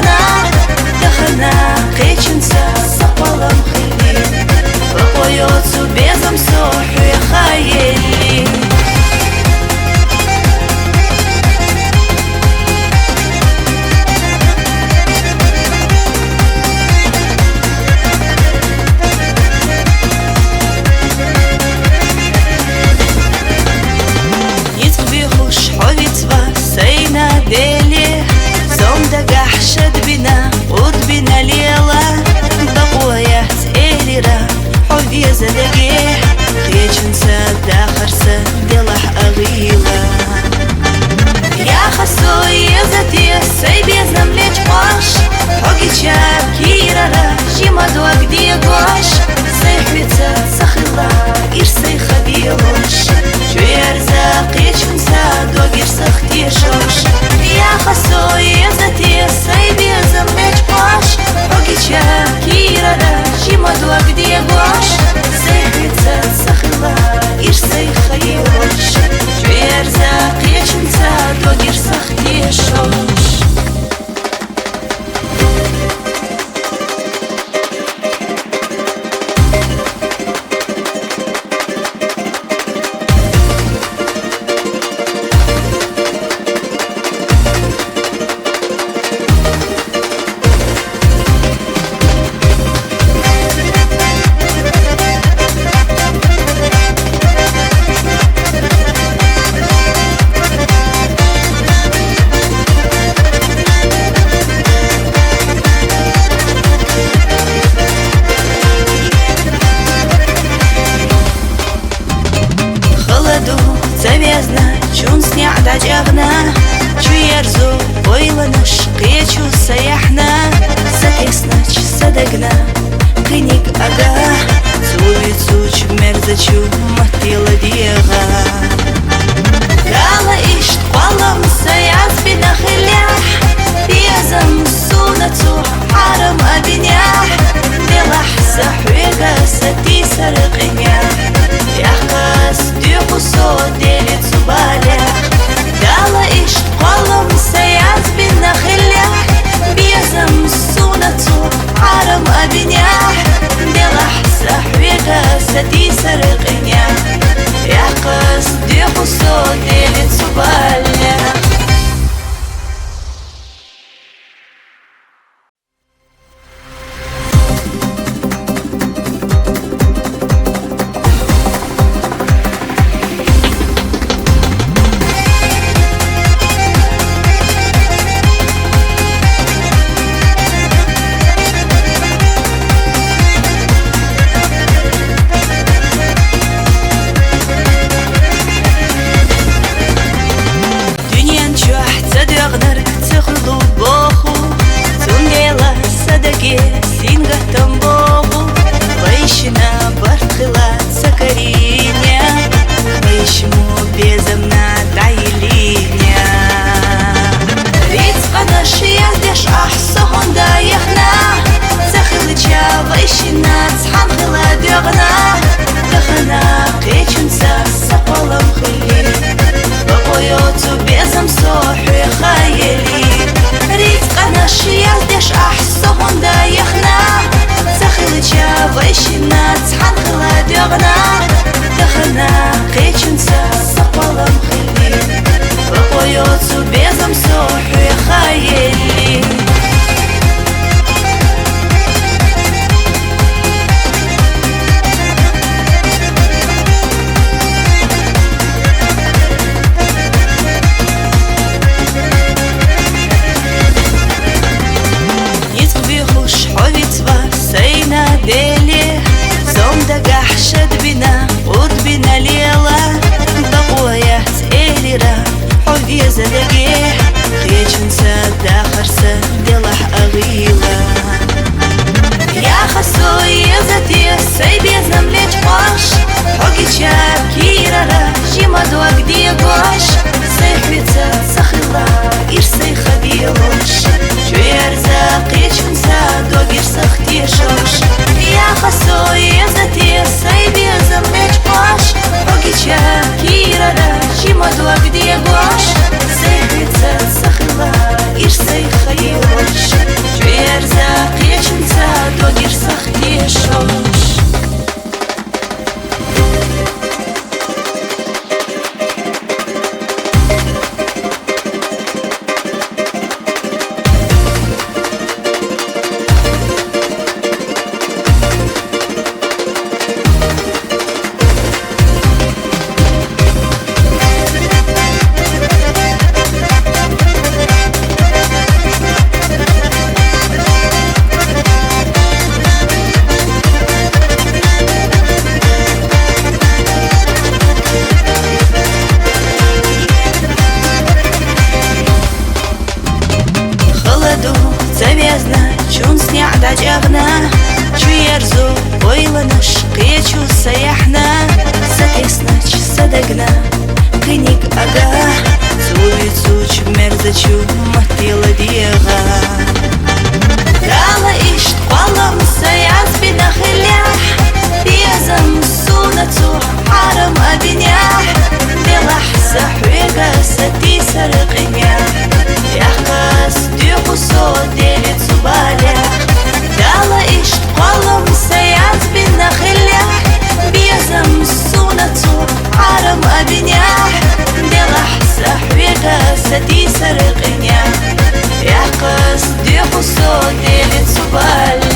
дагна, дагна, кеченца сапалам хили, поется безом сохи хаели. ديلي زوم دقح شد بنا ود بنا ليلا بقويات إيريرا حودي زدقيح خيجن ساد آخر ساد دلح أغيلا يا خسو يزتي سيبي زمليج باش حوقي شاب كيرارا جيما دوك ديقوش سيحبيتا سخلا إرسي خديوش شو يرزاق يجن ساد وقير سختيشوش يا خسو يزتي سيبي زمليج باش حوقي شاب كيرارا جيما دوك ديقوش سيحبيتا سخلا إرسي خديوش شو يرزاق يجن ساد وقير سختيشوش завязна, чун сняда джагна, чу ярзу, ойланыш, кечу саяхна, сатеснач, садагна, кыник ага, цувицуч, мерзачу, матила диага. Дала ишт, палам, саяз бинахилях, безам сунацу, харам абинях, делах сахвега, сати сарыкинях, яхкас дюхусо делит зубалях. Дала ишт, палам, саяз бинахилях, безам сунацу, харам абинях, делах сахвега, сати сарыкинях, яхкас дюхусо делит зубалях. ойланыш кечу саяхна Сатеснач садагна кыник ага Цувицуч мерзачу матила диага Дала ишт قوالم سياز بنخليح بيزم سونة حرم أبنياح بلحظة حويقة ستي سرقنيا يحقاس ديقو صوت ديلت سباليح دالا اشت قوالم سياز بنخليح بيزم سونة حرم أبنياح بلحظة حويقة ستي سرقنيا يحقاس ديقو صوت ديلت سباليح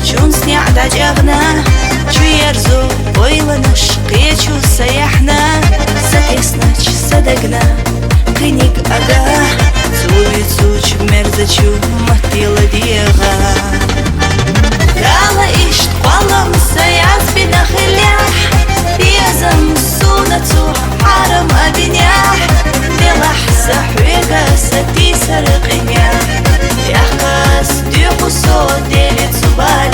Чун сняда джагна Чуерзу ойланыш кечу саяхна Сатеснач садагна кыник ага Цувицуч мерзачу матила диага Дала ишт قوالم سياز بنخليح بيزم سونة حرم أبنياح بلحظة حويقة ستي سرقنيا يحقاس ديقو صوت ديلت سباليح